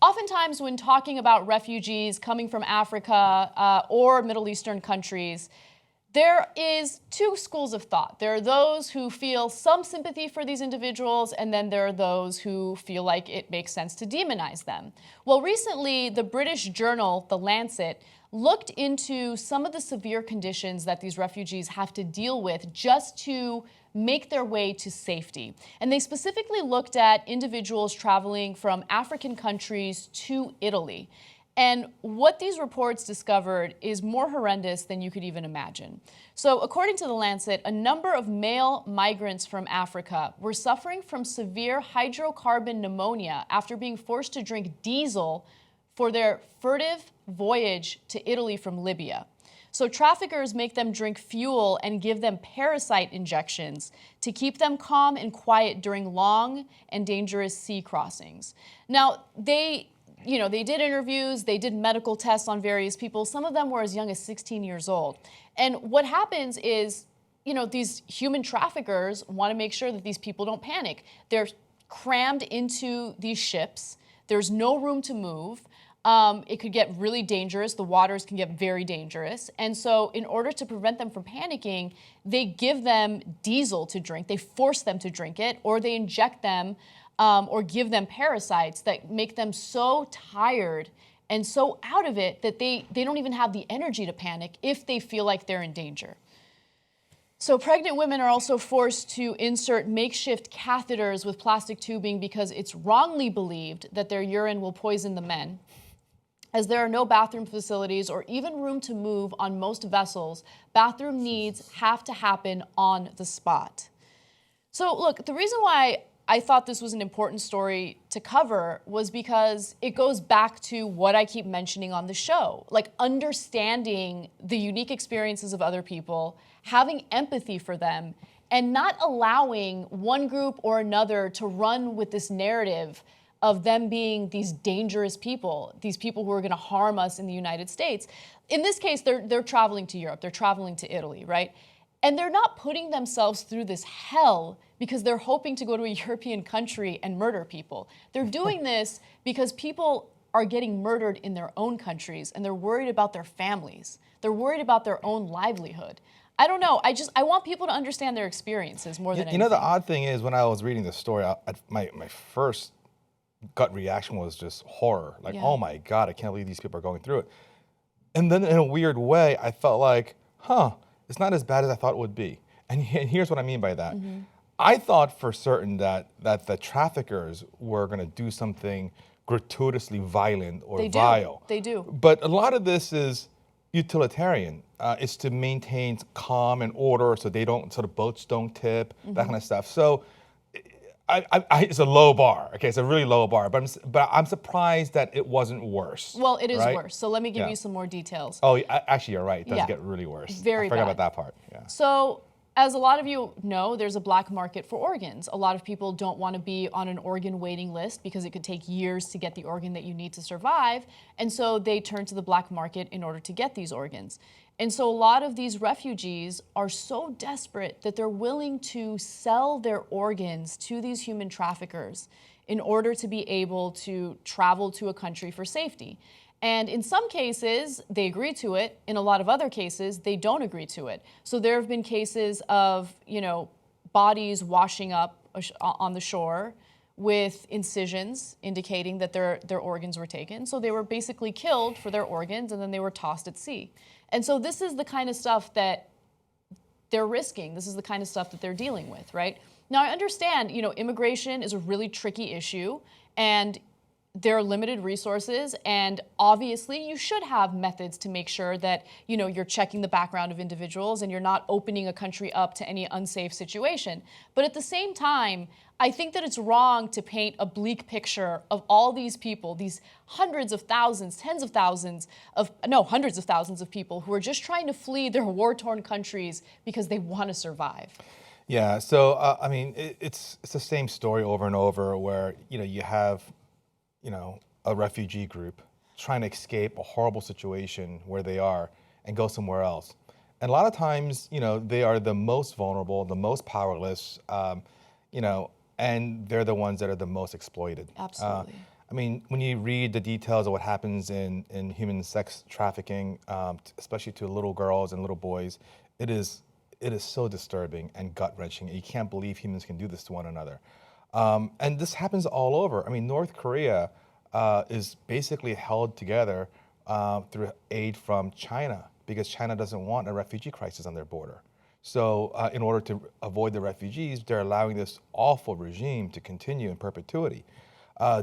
oftentimes when talking about refugees coming from Africa or Middle Eastern countries, there is two schools of thought. There are those who feel some sympathy for these individuals, and then there are those who feel like it makes sense to demonize them. Well, recently, the British journal, the Lancet, looked into some of the severe conditions that these refugees have to deal with just to make their way to safety. And they specifically looked at individuals traveling from African countries to Italy. And what these reports discovered is more horrendous than you could even imagine. So according to the Lancet, a number of male migrants from Africa were suffering from severe hydrocarbon pneumonia after being forced to drink diesel for their furtive voyage to Italy from Libya. So traffickers make them drink fuel and give them parasite injections to keep them calm and quiet during long and dangerous sea crossings. Now, they did interviews, they did medical tests on various people. Some of them were as young as 16 years old. And what happens is, these human traffickers want to make sure that these people don't panic. They're crammed into these ships. There's no room to move. It could get really dangerous. The waters can get very dangerous. And so in order to prevent them from panicking, they give them diesel to drink. They force them to drink it, or they inject them or give them parasites that make them so tired and so out of it that they don't even have the energy to panic if they feel like they're in danger. So pregnant women are also forced to insert makeshift catheters with plastic tubing because it's wrongly believed that their urine will poison the men. As there are no bathroom facilities or even room to move on most vessels, bathroom needs have to happen on the spot. So look, the reason why I thought this was an important story to cover was because it goes back to what I keep mentioning on the show, like understanding the unique experiences of other people, having empathy for them, and not allowing one group or another to run with this narrative of them being these dangerous people, these people who are going to harm us in the United States. In this case, they're traveling to Europe, they're traveling to Italy, right? And they're not putting themselves through this hell because they're hoping to go to a European country and murder people. They're doing this because people are getting murdered in their own countries and they're worried about their families. They're worried about their own livelihood. I don't know. I want people to understand their experiences more than anything. The odd thing is when I was reading the story, my first gut reaction was just horror. Like, oh my God, I can't believe these people are going through it. And then in a weird way, I felt like, it's not as bad as I thought it would be. And here's what I mean by that. Mm-hmm. I thought for certain that the traffickers were going to do something gratuitously violent or vile. They do. But a lot of this is utilitarian. It's to maintain calm and order so the boats don't tip, that kind of stuff. So it's a low bar. Okay, it's a really low bar. But I'm surprised that it wasn't worse. Well, it is worse. So let me give you some more details. Oh, actually, you're right. It does get really worse. Very bad. I forgot about that part. Yeah. So, as a lot of you know, there's a black market for organs. A lot of people don't want to be on an organ waiting list because it could take years to get the organ that you need to survive. And so they turn to the black market in order to get these organs. And so a lot of these refugees are so desperate that they're willing to sell their organs to these human traffickers in order to be able to travel to a country for safety. And in some cases, they agree to it. In a lot of other cases, they don't agree to it. So there have been cases of, bodies washing up on the shore with incisions indicating that their organs were taken. So they were basically killed for their organs and then they were tossed at sea. And so this is the kind of stuff that they're risking. This is the kind of stuff that they're dealing with, right? Now, I understand, immigration is a really tricky issue and there are limited resources, and obviously you should have methods to make sure that you're checking the background of individuals and you're not opening a country up to any unsafe situation. But at the same time, I think that it's wrong to paint a bleak picture of all these people, these hundreds of thousands of people who are just trying to flee their war-torn countries because they want to survive. Yeah, so it's the same story over and over where you have a refugee group trying to escape a horrible situation where they are and go somewhere else. And a lot of times, they are the most vulnerable, the most powerless, and they're the ones that are the most exploited. Absolutely. I mean, when you read the details of what happens in human sex trafficking, especially to little girls and little boys, it is so disturbing and gut-wrenching. You can't believe humans can do this to one another. And this happens all over. I mean, North Korea is basically held together through aid from China because China doesn't want a refugee crisis on their border. So in order to avoid the refugees, they're allowing this awful regime to continue in perpetuity.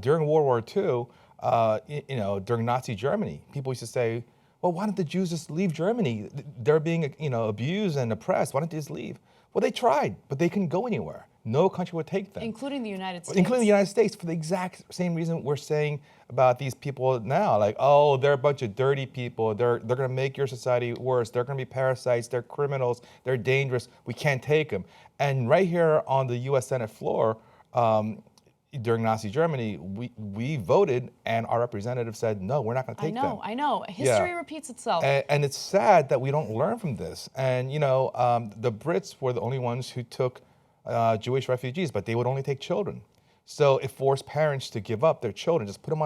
During World War II, during Nazi Germany, people used to say, well, why don't the Jews just leave Germany? They're being, abused and oppressed. Why don't they just leave? Well, they tried, but they couldn't go anywhere. No country would take them. Including the United States. Including the United States, for the exact same reason we're saying about these people now. Like, oh, they're a bunch of dirty people. They're going to make your society worse. They're going to be parasites. They're criminals. They're dangerous. We can't take them. And right here on the U.S. Senate floor, during Nazi Germany, we voted, and our representative said, no, we're not going to take them. I know. History repeats itself. And it's sad that we don't learn from this. And, the Brits were the only ones who took Jewish refugees, but they would only take children. So it forced parents to give up their children, just put them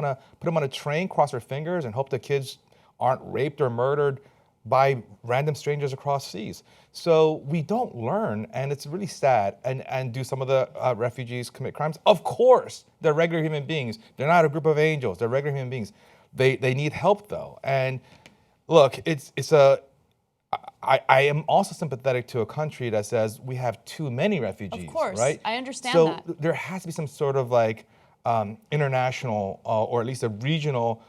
on a train, cross their fingers, and hope the kids aren't raped or murdered by random strangers across seas. So we don't learn, and it's really sad. And do some of the refugees commit crimes? Of course, they're regular human beings. They're not a group of angels. They're regular human beings. They need help though. And look, I am also sympathetic to a country that says we have too many refugees. Of course, right? I understand that. So there has to be some sort of international or at least a regional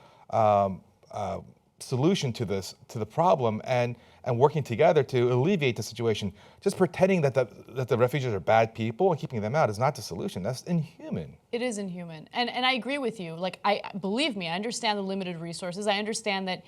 solution to the problem, and working together to alleviate the situation. Just pretending that the refugees are bad people and keeping them out is not the solution. That's inhuman. It is inhuman, and I agree with you. Like, believe me, I understand the limited resources. I understand that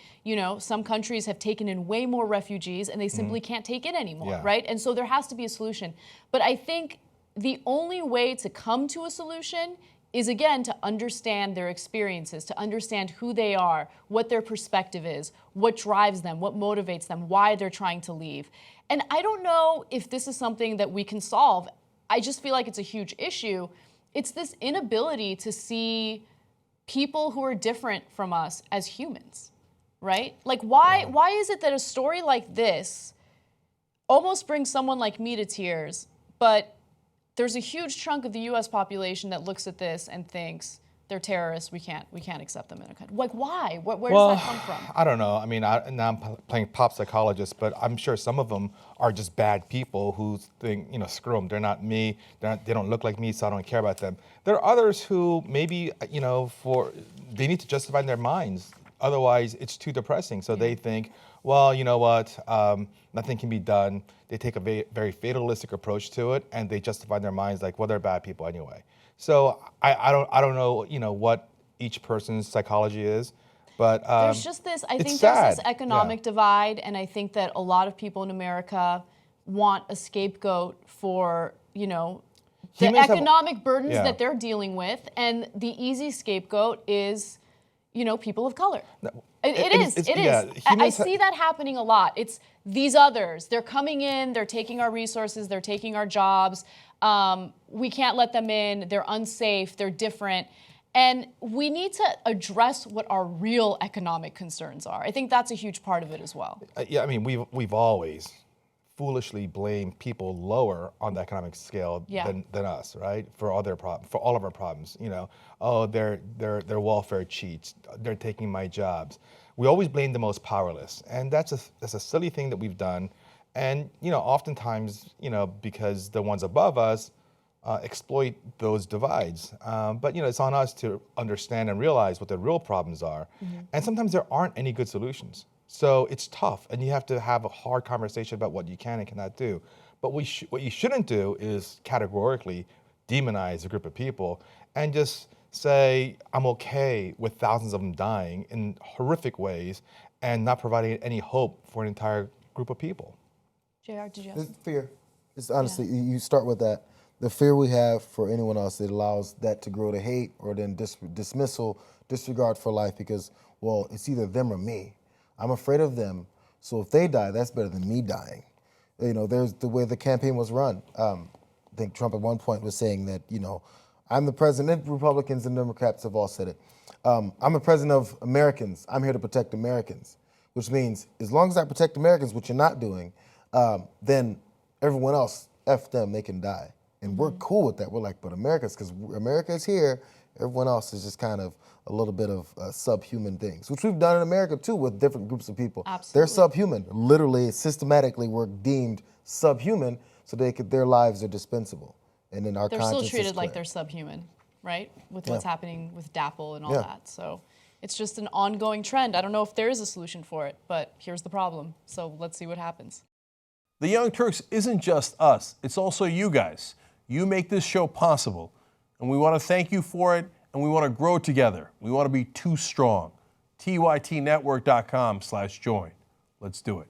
some countries have taken in way more refugees and they simply can't take it anymore, right? And so there has to be a solution. But I think the only way to come to a solution is, again, to understand their experiences, to understand who they are, what their perspective is, what drives them, what motivates them, why they're trying to leave. And I don't know if this is something that we can solve. I just feel like it's a huge issue. It's this inability to see people who are different from us as humans, right? Like, why is it that a story like this almost brings someone like me to tears, but there's a huge chunk of the U.S. population that looks at this and thinks they're terrorists. We can't accept them in a country. Like, why? Where does that come from? I don't know. I mean, now I'm playing pop psychologist, but I'm sure some of them are just bad people who think, screw them. They're not me. They don't look like me, so I don't care about them. There are others who maybe, they need to justify in their minds. Otherwise, it's too depressing. So they think, well, you know what? Nothing can be done. They take a very fatalistic approach to it, and they justify in their minds like, well, they're bad people anyway. So I don't know, what each person's psychology is, but there's just this. I think sad. There's this economic divide, and I think that a lot of people in America want a scapegoat for the economic burdens that they're dealing with, and the easy scapegoat is people of color. It is. I see that happening a lot. It's these others. They're coming in, they're taking our resources, they're taking our jobs. We can't let them in. They're unsafe. They're different. And we need to address what our real economic concerns are. I think that's a huge part of it as well. I mean, we've always foolishly blamed people lower on the economic scale than us, right? For all their problems, for all of our problems. Oh, they're welfare cheats. They're taking my jobs. We always blame the most powerless, and that's a silly thing that we've done. And oftentimes, because the ones above us exploit those divides. But it's on us to understand and realize what the real problems are. And sometimes there aren't any good solutions. So it's tough, and you have to have a hard conversation about what you can and cannot do. But what you shouldn't do is categorically demonize a group of people and just say, I'm okay with thousands of them dying in horrific ways and not providing any hope for an entire group of people. JR, did you have fear? It's honestly, you start with that. The fear we have for anyone else, it allows that to grow to hate or then dismissal, disregard for life because, well, it's either them or me. I'm afraid of them, so if they die, that's better than me dying. There's the way the campaign was run. I think Trump at one point was saying that, I'm the president. Republicans and Democrats have all said it. I'm the president of Americans. I'm here to protect Americans, which means as long as I protect Americans, which you're not doing, then everyone else, F them, they can die. And we're cool with that. We're like, but because America is here, everyone else is just kind of a little bit of subhuman things, which we've done in America too with different groups of people. Absolutely. They're subhuman. Literally, systematically, we're deemed subhuman so their lives are dispensable. And then our they're conscience still treated is like clear. they're subhuman, right? With what's happening with DAPL and all Yeah. that. So it's just an ongoing trend. I don't know if there is a solution for it, but here's the problem. So let's see what happens. The Young Turks isn't just us, it's also you guys. You make this show possible, and we want to thank you for it, and we want to grow together. We want to be too strong. TYTnetwork.com/join. Let's do it.